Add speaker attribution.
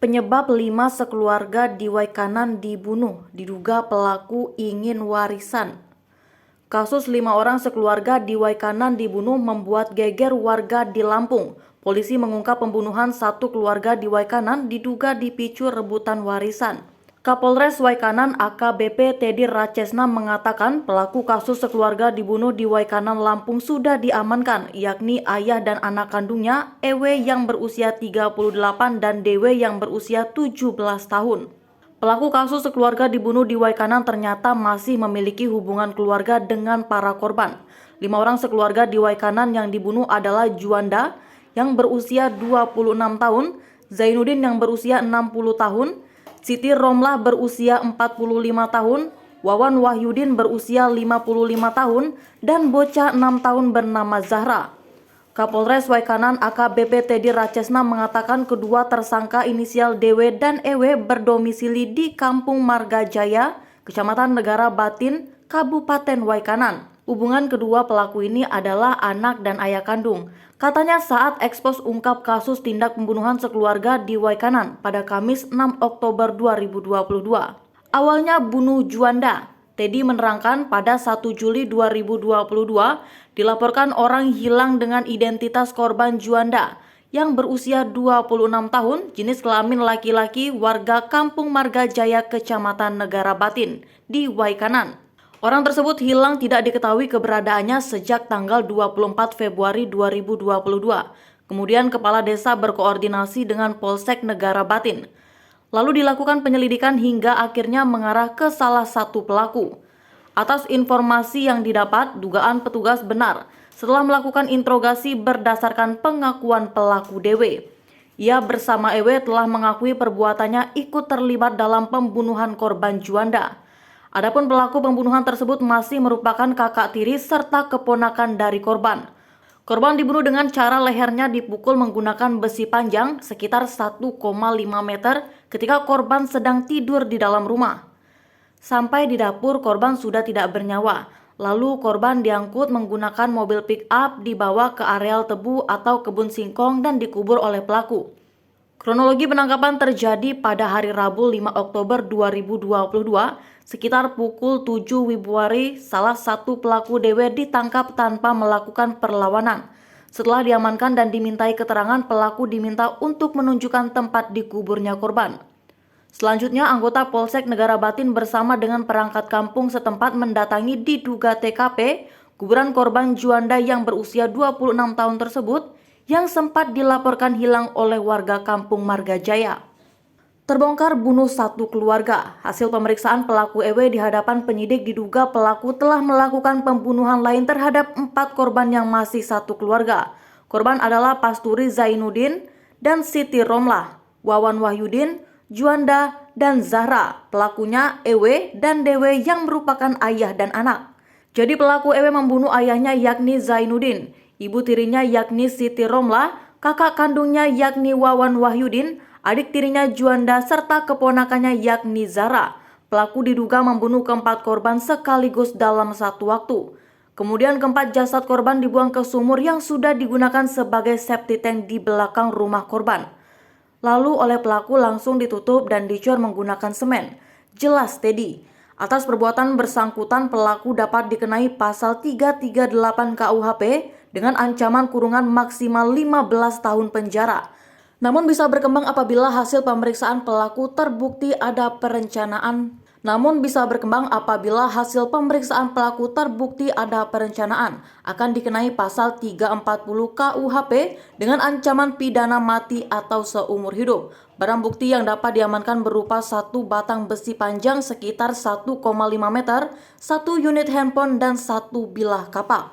Speaker 1: Penyebab 5 sekeluarga di Waikanan dibunuh, diduga pelaku ingin warisan. Kasus 5 orang sekeluarga di Waikanan dibunuh membuat geger warga di Lampung. Polisi mengungkap pembunuhan satu keluarga di Waikanan diduga dipicu rebutan warisan. Kapolres Waikanan AKBP Teddy Rachesna mengatakan pelaku kasus sekeluarga dibunuh di Waikanan Lampung sudah diamankan, yakni ayah dan anak kandungnya, EW yang berusia 38 dan DW yang berusia 17 tahun. Pelaku kasus sekeluarga dibunuh di Waikanan ternyata masih memiliki hubungan keluarga dengan para korban. 5 orang sekeluarga di Waikanan yang dibunuh adalah Juanda yang berusia 26 tahun, Zainuddin yang berusia 60 tahun, Siti Romlah berusia 45 tahun, Wawan Wahyudin berusia 55 tahun, dan bocah 6 tahun bernama Zahra. Kapolres Waikanan AKBP Teddy Rachesna mengatakan kedua tersangka inisial DW dan EW berdomisili di Kampung Margajaya, Kecamatan Negara Batin, Kabupaten Waikanan. Hubungan kedua pelaku ini adalah anak dan ayah kandung. Katanya saat ekspos ungkap kasus tindak pembunuhan sekeluarga di Waikanan pada Kamis 6 Oktober 2022. Awalnya bunuh Juanda. Teddy menerangkan pada 1 Juli 2022 dilaporkan orang hilang dengan identitas korban Juanda yang berusia 26 tahun, jenis kelamin laki-laki, warga Kampung Margajaya, Kecamatan Negara Batin di Waikanan. Orang tersebut hilang tidak diketahui keberadaannya sejak tanggal 24 Februari 2022. Kemudian kepala desa berkoordinasi dengan Polsek Negara Batin. Lalu dilakukan penyelidikan hingga akhirnya mengarah ke salah satu pelaku. Atas informasi yang didapat, dugaan petugas benar setelah melakukan interogasi berdasarkan pengakuan pelaku DW. Ia bersama EW telah mengakui perbuatannya ikut terlibat dalam pembunuhan korban Juanda. Adapun pelaku pembunuhan tersebut masih merupakan kakak tiri serta keponakan dari korban. Korban dibunuh dengan cara lehernya dipukul menggunakan besi panjang sekitar 1,5 meter ketika korban sedang tidur di dalam rumah. Sampai di dapur korban sudah tidak bernyawa. Lalu korban diangkut menggunakan mobil pick-up dibawa ke areal tebu atau kebun singkong dan dikubur oleh pelaku. Kronologi penangkapan terjadi pada hari Rabu 5 Oktober 2022 sekitar pukul 7 Februari. Salah satu pelaku DW ditangkap tanpa melakukan perlawanan. Setelah diamankan dan dimintai keterangan, pelaku diminta untuk menunjukkan tempat dikuburnya korban. Selanjutnya anggota Polsek Negara Batin bersama dengan perangkat kampung setempat mendatangi diduga TKP kuburan korban Juanda yang berusia 26 tahun tersebut yang sempat dilaporkan hilang oleh warga Kampung Margajaya. Terbongkar bunuh satu keluarga. Hasil pemeriksaan pelaku EW di hadapan penyidik diduga pelaku telah melakukan pembunuhan lain terhadap 4 korban yang masih satu keluarga. Korban adalah Pasturi Zainuddin dan Siti Romlah, Wawan Wahyudin, Juanda, dan Zahra. Pelakunya EW dan DW yang merupakan ayah dan anak. Jadi pelaku EW membunuh ayahnya yakni Zainuddin, ibu tirinya yakni Siti Romlah, kakak kandungnya yakni Wawan Wahyudin, adik tirinya Juanda, serta keponakannya yakni Zahra. Pelaku diduga membunuh keempat korban sekaligus dalam satu waktu. Kemudian keempat jasad korban dibuang ke sumur yang sudah digunakan sebagai septic tank di belakang rumah korban. Lalu oleh pelaku langsung ditutup dan dicor menggunakan semen. Jelas Teddy. Atas perbuatan bersangkutan pelaku dapat dikenai pasal 338 KUHP dengan ancaman kurungan maksimal 15 tahun penjara. Namun bisa berkembang apabila hasil pemeriksaan pelaku terbukti ada perencanaan. Akan dikenai pasal 340 KUHP dengan ancaman pidana mati atau seumur hidup. Barang bukti yang dapat diamankan berupa satu batang besi panjang sekitar 1,5 meter, satu unit handphone, dan satu bilah kapak.